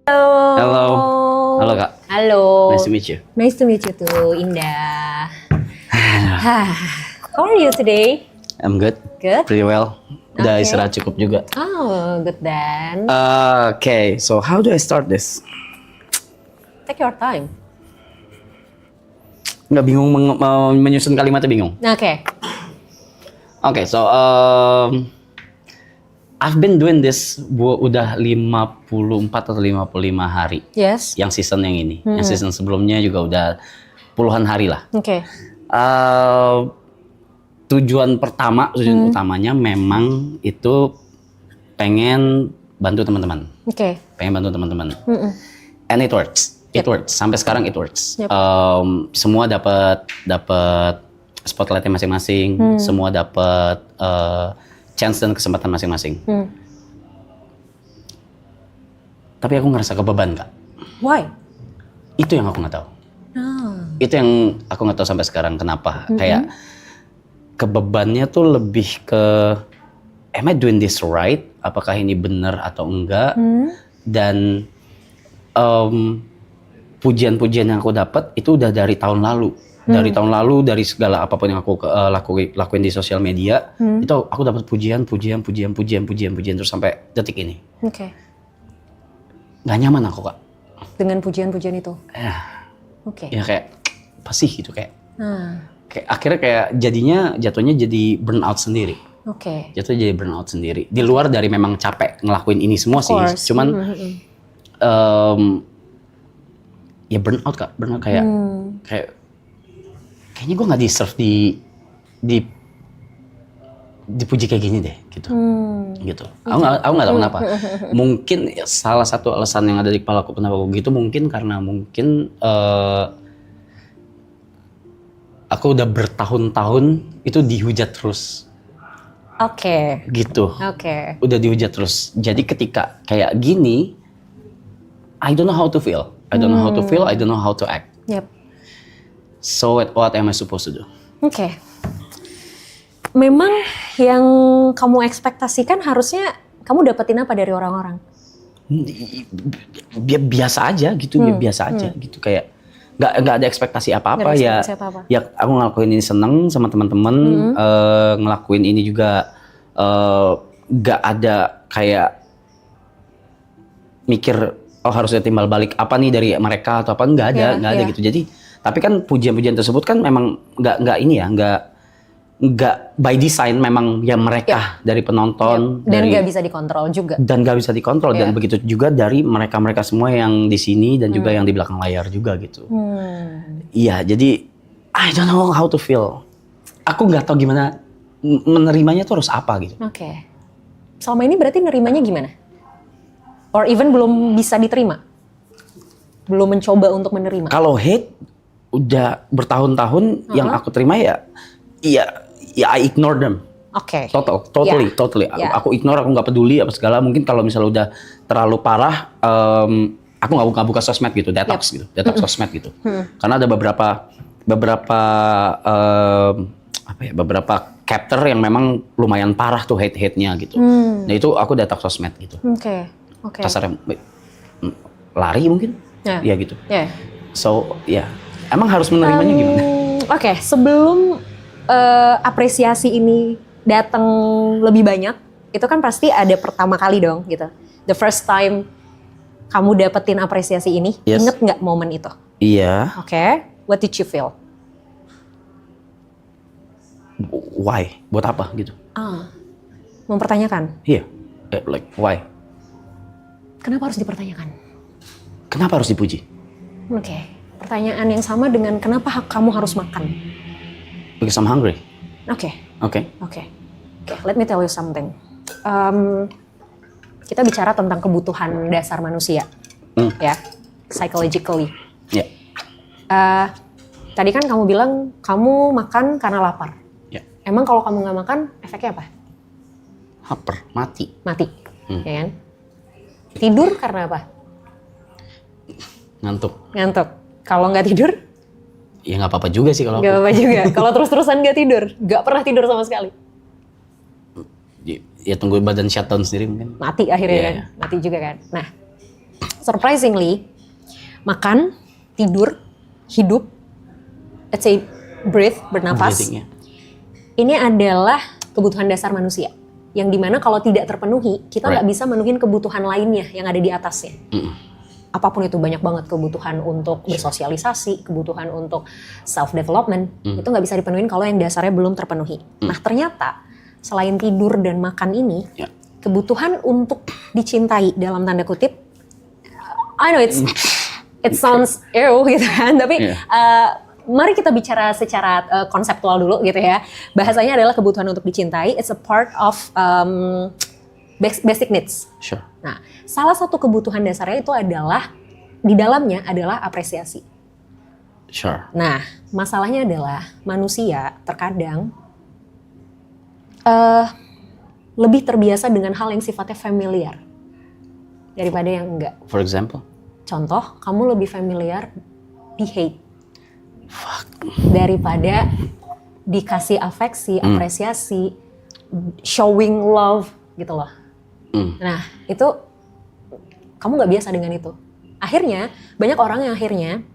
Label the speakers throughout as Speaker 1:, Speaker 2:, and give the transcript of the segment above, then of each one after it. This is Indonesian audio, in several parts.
Speaker 1: Halo.
Speaker 2: Halo. Halo Kak.
Speaker 1: Halo.
Speaker 2: Nice to meet you.
Speaker 1: Nice to meet you too, Indah. How are you today?
Speaker 2: I'm good.
Speaker 1: Good.
Speaker 2: Pretty well. Udah
Speaker 1: Okay.
Speaker 2: istirahat cukup juga.
Speaker 1: Oh, good then.
Speaker 2: Okay, so how do I start this?
Speaker 1: Take your time.
Speaker 2: Nggak bingung menyusun kalimatnya bingung.
Speaker 1: Okay.
Speaker 2: Okay, so I've been doing this udah 54 atau 55 hari.
Speaker 1: Yes.
Speaker 2: Yang season yang ini. Yang season sebelumnya juga udah puluhan hari lah.
Speaker 1: Okay.
Speaker 2: Tujuan utamanya memang itu pengen bantu teman-teman.
Speaker 1: Okay.
Speaker 2: Pengen bantu teman-teman. And it works. It works. Sampai sekarang it works.
Speaker 1: Yep.
Speaker 2: Semua dapat spotlightnya masing-masing. Semua dapat chance dan kesempatan masing-masing. Tapi aku ngerasa kebeban, Kak.
Speaker 1: Why?
Speaker 2: Itu yang aku nggak tahu. Itu yang aku nggak tahu sampai sekarang kenapa. Kayak kebebannya tuh lebih ke am I doing this right? Apakah ini benar atau enggak? Dan pujian-pujian yang aku dapat itu udah dari tahun lalu. Dari segala apapun yang aku lakuin di sosial media, itu aku dapat pujian terus sampai detik ini.
Speaker 1: Okay.
Speaker 2: Nggak nyaman aku, Kak.
Speaker 1: Dengan pujian-pujian itu. Okay.
Speaker 2: Ya kayak apa sih gitu kayak akhirnya kayak jatuhnya jadi burnout sendiri.
Speaker 1: Okay.
Speaker 2: Jatuhnya jadi burnout sendiri. Di luar dari memang capek ngelakuin ini semua sih, cuman ya burnout, Kak. Burnout kayak kayaknya gue nggak deserve dipuji kayak gini deh, gitu. Gitu. Aku nggak tahu kenapa. Mungkin salah satu alasan yang ada di kepala aku kenapa aku gitu mungkin karena aku udah bertahun-tahun itu dihujat terus.
Speaker 1: Oke.
Speaker 2: Gitu.
Speaker 1: Oke.
Speaker 2: Udah dihujat terus. Jadi ketika kayak gini, I don't know how to feel. I don't know how to feel. I don't know how to act.
Speaker 1: Yep.
Speaker 2: So what am I supposed to do?
Speaker 1: Oke. Memang yang kamu ekspektasikan harusnya kamu dapetin apa dari orang-orang?
Speaker 2: Biasa aja gitu, biasa aja gitu kayak nggak ada ekspektasi apa-apa ya. Ya aku ngelakuin ini seneng sama teman-teman, ngelakuin ini juga nggak ada kayak mikir harusnya timbal balik apa nih dari mereka atau apa, nggak ada gitu. Jadi tapi kan pujian-pujian tersebut kan memang nggak by design, memang ya mereka dari penonton
Speaker 1: dan nggak bisa dikontrol juga.
Speaker 2: Dan begitu juga dari mereka semua yang di sini dan juga yang di belakang layar juga gitu. Iya, jadi I don't know how to feel. Aku nggak tahu gimana menerimanya tuh harus apa gitu.
Speaker 1: Oke. Selama ini berarti nerimanya gimana? Or even belum bisa diterima? Belum mencoba untuk menerima?
Speaker 2: Kalau hate udah bertahun-tahun yang aku terima ya I ignore them.
Speaker 1: Oke.
Speaker 2: Totally. Aku ignore, aku nggak peduli apa segala. Mungkin kalau misalnya udah terlalu parah, aku nggak buka sosmed gitu, detox sosmed gitu. Karena ada beberapa chapter yang memang lumayan parah tuh hate-nya gitu. Nah itu aku detox sosmed gitu.
Speaker 1: Oke.
Speaker 2: Kasarnya lari mungkin, ya gitu. So emang harus menerimanya gimana?
Speaker 1: Oke, sebelum apresiasi ini datang lebih banyak, itu kan pasti ada pertama kali dong gitu. The first time kamu dapetin apresiasi ini, inget nggak momen itu?
Speaker 2: Iya.
Speaker 1: Oke, what did you feel?
Speaker 2: Why? Buat apa gitu?
Speaker 1: Mempertanyakan.
Speaker 2: Iya, like why?
Speaker 1: Kenapa harus dipertanyakan?
Speaker 2: Kenapa harus dipuji?
Speaker 1: Oke, pertanyaan yang sama dengan kenapa kamu harus makan?
Speaker 2: Because I'm hungry.
Speaker 1: Oke.
Speaker 2: Okay.
Speaker 1: Let me tell you something. Kita bicara tentang kebutuhan dasar manusia, ya, psychologically.
Speaker 2: Ya.
Speaker 1: Tadi kan kamu bilang kamu makan karena lapar.
Speaker 2: Ya.
Speaker 1: Emang kalau kamu nggak makan, efeknya apa?
Speaker 2: Lapar, mati.
Speaker 1: Ya kan? Tidur karena apa?
Speaker 2: Ngantuk.
Speaker 1: Kalau nggak tidur?
Speaker 2: Ya nggak apa-apa juga sih kalau
Speaker 1: Nggak apa-apa juga. Kalau terus-terusan nggak tidur, nggak pernah tidur sama sekali.
Speaker 2: Ya tunggu badan shutdown sendiri mungkin.
Speaker 1: Mati akhirnya kan, mati juga kan. Nah, surprisingly, makan, tidur, hidup, let's say breathe, bernafas,
Speaker 2: Breathing, ya.
Speaker 1: ini adalah kebutuhan dasar manusia. Yang dimana kalau tidak terpenuhi, kita nggak bisa menuhin kebutuhan lainnya yang ada di atasnya. Apapun itu, banyak banget kebutuhan untuk bersosialisasi, kebutuhan untuk self-development, itu nggak bisa dipenuhin kalau yang dasarnya belum terpenuhi. Nah ternyata, selain tidur dan makan ini, kebutuhan untuk dicintai dalam tanda kutip, I know it sounds ew gitu kan, tapi mari kita bicara secara konseptual dulu gitu ya. Bahasanya adalah kebutuhan untuk dicintai. It's a part of basic needs.
Speaker 2: Sure.
Speaker 1: Nah, salah satu kebutuhan dasarnya itu adalah di dalamnya adalah apresiasi.
Speaker 2: Sure.
Speaker 1: Nah, masalahnya adalah manusia terkadang lebih terbiasa dengan hal yang sifatnya familiar daripada yang enggak.
Speaker 2: For example?
Speaker 1: Contoh, kamu lebih familiar di hate. Daripada dikasih afeksi, apresiasi, showing love gitu loh. Nah itu kamu nggak biasa dengan itu. Akhirnya banyak orang yang akhirnya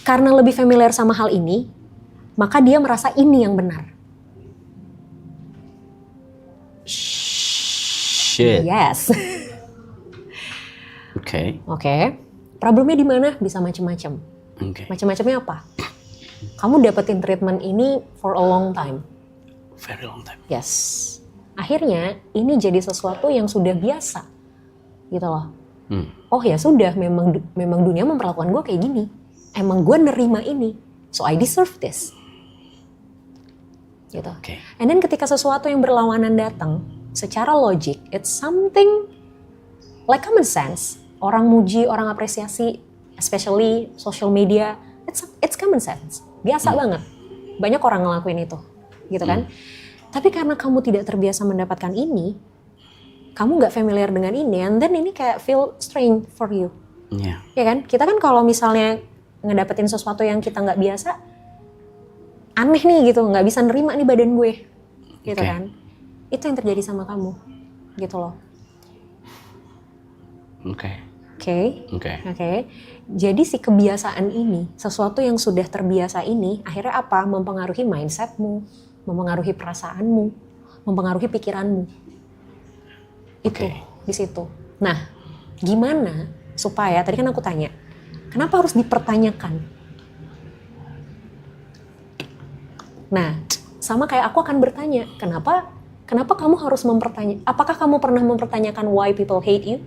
Speaker 1: karena lebih familiar sama hal ini, maka dia merasa ini yang benar.
Speaker 2: Shit.
Speaker 1: Yes.
Speaker 2: Oke.
Speaker 1: Problemnya di mana? Bisa macam-macam. Macam-macamnya apa? Kamu dapetin treatment ini for a long time.
Speaker 2: Very long time.
Speaker 1: Yes. Akhirnya ini jadi sesuatu yang sudah biasa, gitu loh. Oh ya sudah, memang dunia memperlakukan gue kayak gini. Emang gue nerima ini, so I deserve this. Gitu. And then ketika sesuatu yang berlawanan datang, secara logik, it's something like common sense. Orang muji, orang apresiasi, especially social media, it's common sense. Biasa banget. Banyak orang ngelakuin itu, gitu kan? Tapi karena kamu tidak terbiasa mendapatkan ini, kamu nggak familiar dengan ini, and then ini kayak feel strange for you. Ya kan? Kita kan kalau misalnya ngedapetin sesuatu yang kita nggak biasa, aneh nih gitu, nggak bisa nerima nih badan gue, gitu kan? Itu yang terjadi sama kamu, gitu loh. Oke. Jadi si kebiasaan ini, sesuatu yang sudah terbiasa ini, akhirnya apa? Mempengaruhi mindsetmu, mempengaruhi perasaanmu, mempengaruhi pikiranmu. Itu di situ. Nah, gimana supaya tadi kan aku tanya, kenapa harus dipertanyakan? Nah, sama kayak aku akan bertanya, kenapa kamu harus mempertanyakan? Apakah kamu pernah mempertanyakan why people hate you?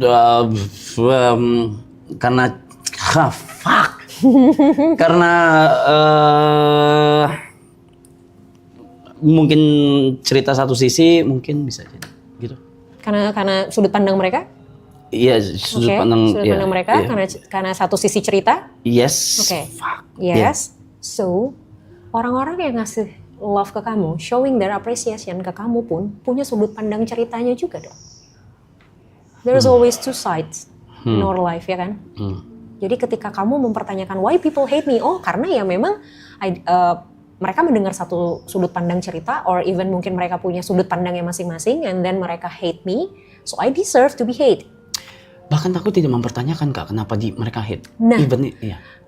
Speaker 2: Karena karena mungkin cerita satu sisi mungkin bisa jadi gitu.
Speaker 1: Karena sudut pandang mereka?
Speaker 2: Iya, sudut pandang
Speaker 1: mereka karena satu sisi cerita?
Speaker 2: Yes.
Speaker 1: Yes. So, orang-orang yang ngasih love ke kamu, showing their appreciation ke kamu pun punya sudut pandang ceritanya juga dong. There's always two sides in our life, ya kan? Jadi ketika kamu mempertanyakan why people hate me, karena ya memang mereka mendengar satu sudut pandang cerita, or even mungkin mereka punya sudut pandangnya masing-masing, and then mereka hate me, so I deserve to be hate.
Speaker 2: Bahkan aku tidak mempertanyakan Kak, kenapa mereka hate.
Speaker 1: Nah,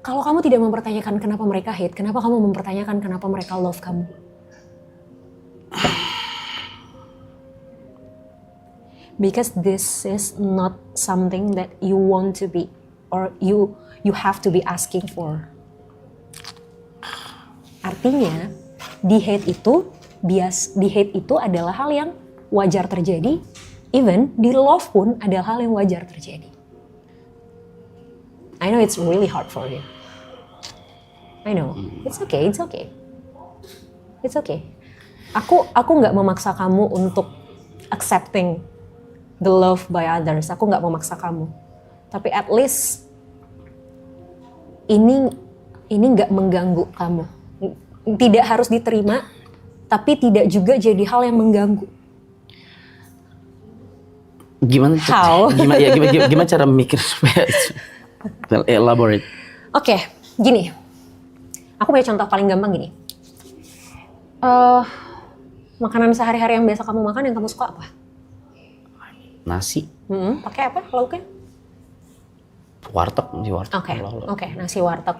Speaker 2: kalau
Speaker 1: kamu tidak mempertanyakan kenapa mereka hate, kenapa kamu mempertanyakan kenapa mereka love kamu? Because this is not something that you want to be, or you have to be asking for. Artinya, di hate itu adalah hal yang wajar terjadi, even di love pun adalah hal yang wajar terjadi. I know it's really hard for you. I know, it's okay. Aku nggak memaksa kamu untuk accepting the love by others. Aku nggak memaksa kamu. Tapi at least ini nggak mengganggu kamu. Tidak harus diterima, tapi tidak juga jadi hal yang mengganggu.
Speaker 2: Gimana cara mikir supaya elaborate?
Speaker 1: Oke, gini. Aku punya contoh paling gampang gini. Makanan sehari-hari yang biasa kamu makan yang kamu suka apa?
Speaker 2: Nasi,
Speaker 1: Pakai apa lauknya?
Speaker 2: warteg, nasi warteg.
Speaker 1: Oke, nasi warteg.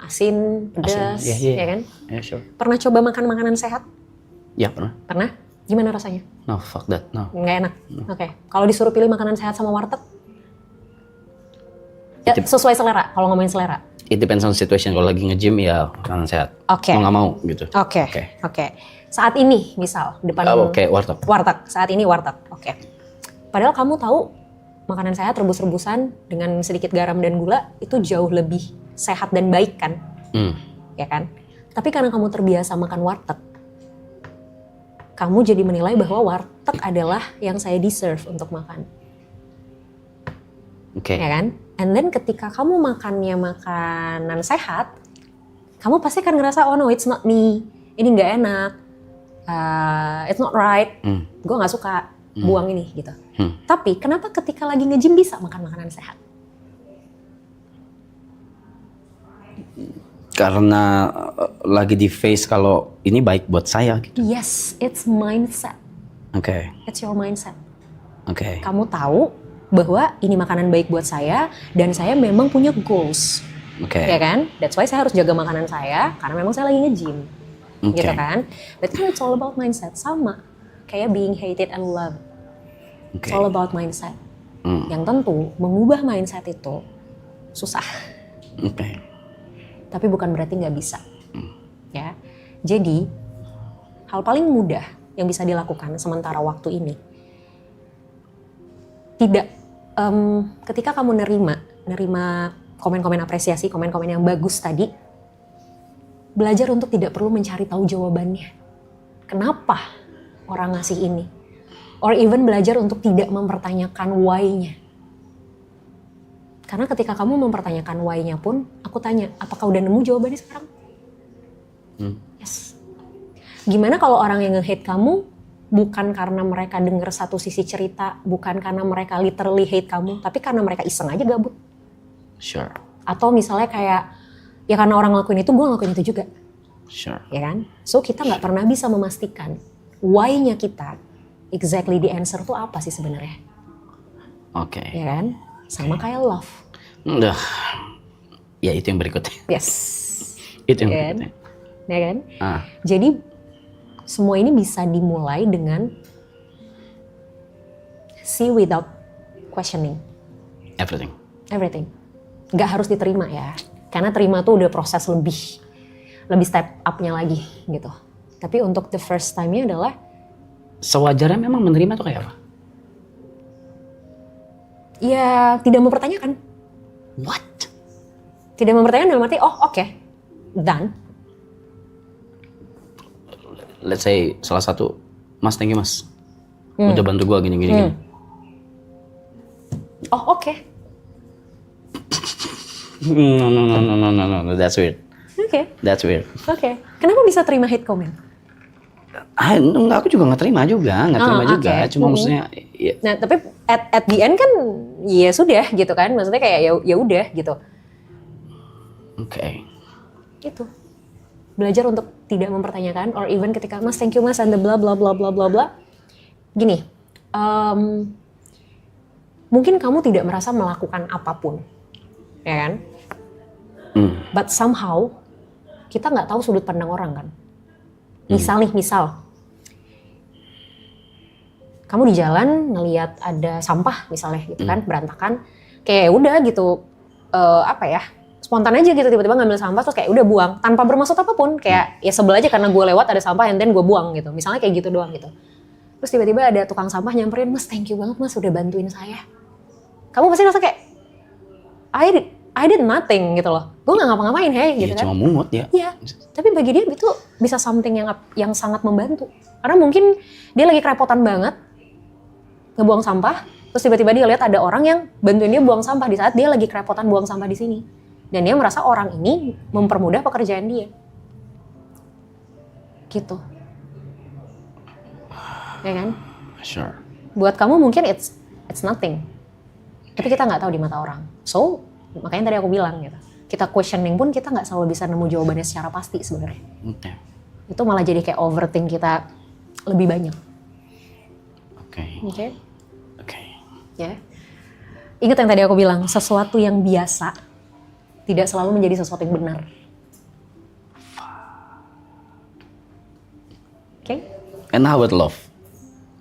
Speaker 1: Asin, pedas,
Speaker 2: Asin,
Speaker 1: ya kan?
Speaker 2: Yeah, sure.
Speaker 1: Pernah coba makan makanan sehat?
Speaker 2: Ya pernah.
Speaker 1: Pernah? Gimana rasanya?
Speaker 2: No, fuck that, no.
Speaker 1: Nggak enak? Oke. Kalau disuruh pilih makanan sehat sama warteg? Ya, sesuai selera, kalau ngomongin selera.
Speaker 2: It depends on situation. Kalau lagi nge-gym ya makanan sehat.
Speaker 1: Oke.
Speaker 2: Kalau nggak mau gitu.
Speaker 1: Oke. Saat ini misal depan
Speaker 2: warteg.
Speaker 1: warteg. Saat ini warteg. Oke. Padahal kamu tahu makanan sehat rebus-rebusan dengan sedikit garam dan gula itu jauh lebih sehat dan baik kan? Ya kan? Tapi karena kamu terbiasa makan warteg, kamu jadi menilai bahwa warteg adalah yang saya deserve untuk makan.
Speaker 2: Oke.
Speaker 1: Ya kan? And then ketika kamu makannya makanan sehat, kamu pasti akan ngerasa, oh no, it's not me. Ini nggak enak. It's not right. Gue nggak suka buang ini gitu. Tapi kenapa ketika lagi nge-gym bisa makan makanan sehat?
Speaker 2: Karena lagi di face kalau ini baik buat saya gitu.
Speaker 1: Yes, it's mindset.
Speaker 2: Oke.
Speaker 1: It's your mindset.
Speaker 2: Oke.
Speaker 1: Kamu tahu bahwa ini makanan baik buat saya dan saya memang punya goals.
Speaker 2: Oke.
Speaker 1: Ya kan? That's why saya harus jaga makanan saya karena memang saya lagi nge-gym.
Speaker 2: Oke.
Speaker 1: Gitu kan? But it's all about mindset. Sama kayak being hated and loved.
Speaker 2: Oke.
Speaker 1: It's all about mindset. Yang tentu mengubah mindset itu susah.
Speaker 2: Oke.
Speaker 1: Tapi bukan berarti nggak bisa. Ya. Jadi hal paling mudah yang bisa dilakukan sementara waktu ini, ketika kamu nerima komen-komen apresiasi, komen-komen yang bagus tadi, belajar untuk tidak perlu mencari tahu jawabannya. Kenapa orang ngasih ini? Or even belajar untuk tidak mempertanyakan why-nya. Karena ketika kamu mempertanyakan why-nya pun, aku tanya, apakah udah nemu jawabannya sekarang? Yes. Gimana kalau orang yang nge-hate kamu bukan karena mereka dengar satu sisi cerita, bukan karena mereka literally hate kamu, tapi karena mereka iseng aja gabut.
Speaker 2: Sure.
Speaker 1: Atau misalnya kayak, ya karena orang ngelakuin itu, gue ngelakuin itu juga.
Speaker 2: Sure.
Speaker 1: Ya kan? So kita nggak pernah bisa memastikan why-nya kita, exactly the answer tuh apa sih sebenarnya.
Speaker 2: Oke.
Speaker 1: Ya kan? Sama kayak love.
Speaker 2: Udah. Ya itu yang berikutnya.
Speaker 1: Yes.
Speaker 2: Itu yang
Speaker 1: Ya kan?
Speaker 2: berikutnya.
Speaker 1: Ya kan? Jadi semua ini bisa dimulai dengan see without questioning. Everything. Gak harus diterima ya. Karena terima tuh udah proses lebih step up-nya lagi gitu. Tapi untuk the first time-nya adalah
Speaker 2: Sewajarnya memang menerima tuh kayak apa?
Speaker 1: ya tidak mempertanyakan.
Speaker 2: What?
Speaker 1: Tidak mempertanyakan dalam arti, oh oke, done.
Speaker 2: Let's say salah satu, Mas, thank you Mas. Udah bantu gua gini.
Speaker 1: Oh oke.
Speaker 2: No, that's weird.
Speaker 1: Oke.
Speaker 2: That's weird.
Speaker 1: Oke. Kenapa bisa terima hate comment?
Speaker 2: Enggak, aku juga nggak terima juga. Cuma maksudnya, ya,
Speaker 1: Nah tapi at the end kan ya sudah gitu kan. Maksudnya kayak ya udah gitu.
Speaker 2: oke.
Speaker 1: Itu. Belajar untuk tidak mempertanyakan or even ketika Mas thank you Mas and the bla bla bla bla bla bla. Gini, mungkin kamu tidak merasa melakukan apapun, ya kan? But somehow kita nggak tahu sudut pandang orang kan. Misal kamu di jalan ngelihat ada sampah misalnya gitu kan, berantakan, kayak udah gitu, spontan aja gitu tiba-tiba ngambil sampah terus kayak udah buang tanpa bermaksud apapun, kayak ya sebel aja karena gue lewat ada sampah and then gue buang gitu, misalnya kayak gitu doang gitu. Terus tiba-tiba ada tukang sampah nyamperin, Mas thank you banget Mas udah bantuin saya. Kamu pasti rasa kayak I did nothing gitu loh, gue nggak ngapa-ngapain gitu kan.
Speaker 2: Cuma mungut ya.
Speaker 1: Iya, tapi bagi dia itu bisa something yang sangat membantu. Karena mungkin dia lagi kerepotan banget ngebuang sampah, terus tiba-tiba dia lihat ada orang yang bantuin dia buang sampah di saat dia lagi kerepotan buang sampah di sini. Dan dia merasa orang ini mempermudah pekerjaan dia. Gitu. Ya kan?
Speaker 2: Sure.
Speaker 1: Buat kamu mungkin it's nothing. Tapi kita nggak tahu di mata orang. So, makanya tadi aku bilang gitu. Kita questioning pun kita nggak selalu bisa nemu jawabannya secara pasti sebenarnya.
Speaker 2: Oke.
Speaker 1: itu malah jadi kayak overthink kita lebih banyak.
Speaker 2: Oke.
Speaker 1: Oke?
Speaker 2: Oke.
Speaker 1: Ya. Ingat yang tadi aku bilang, sesuatu yang biasa tidak selalu menjadi sesuatu yang benar. Oke?
Speaker 2: And how about love?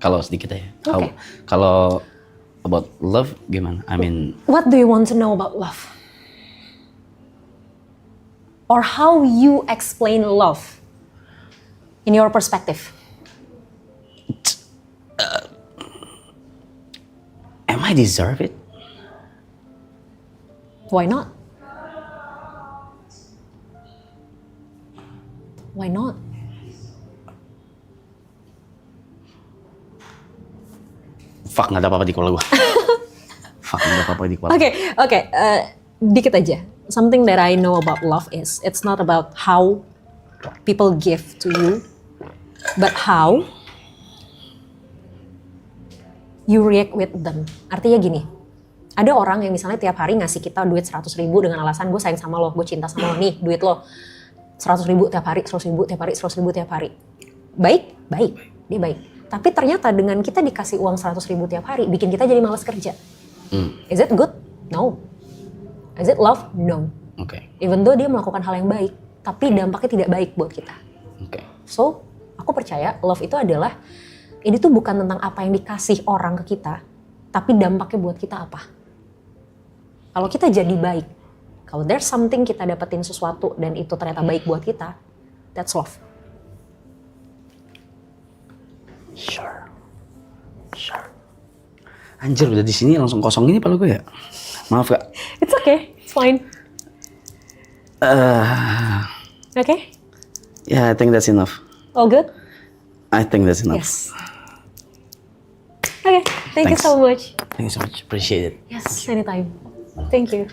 Speaker 2: Kalau sedikit aja.
Speaker 1: Oke.
Speaker 2: Kalau about love gimana? I mean,
Speaker 1: What do you want to know about love? Or how you explain love in your perspective?
Speaker 2: am I deserve it?
Speaker 1: Why not? Why not?
Speaker 2: Fuck, nggak ada apa-apa di kepala gue. Fuck, nggak ada apa-apa di kepala.
Speaker 1: Oke, dikit aja. Something that I know about love is it's not about how people give to you, but how you react with them. Artinya gini, ada orang yang misalnya tiap hari ngasih kita duit 100.000 dengan alasan gue sayang sama lo, gue cinta sama lo, nih duit lo 100.000 tiap hari, 100.000 tiap hari, 100.000 tiap hari. Baik, dia baik. Tapi ternyata dengan kita dikasih uang 100.000 tiap hari, bikin kita jadi malas kerja. Is it good? No. Is it love? No.
Speaker 2: Oke.
Speaker 1: Even though dia melakukan hal yang baik, tapi dampaknya tidak baik buat kita.
Speaker 2: Oke.
Speaker 1: So, aku percaya love itu adalah, ini tuh bukan tentang apa yang dikasih orang ke kita, tapi dampaknya buat kita apa. Kalau kita jadi baik, kalau there's something kita dapetin sesuatu dan itu ternyata baik buat kita, that's love.
Speaker 2: Sure. Anjir, udah di sini langsung kosong gini kepala gue ya. Maaf Kak.
Speaker 1: It's okay, it's fine. Okay?
Speaker 2: Yeah, I think that's enough.
Speaker 1: All good?
Speaker 2: I think that's enough.
Speaker 1: Yes. Okay, thank you
Speaker 2: Thanks.
Speaker 1: so much.
Speaker 2: Thank you so much. Appreciate it.
Speaker 1: Yes, anytime. Thank you.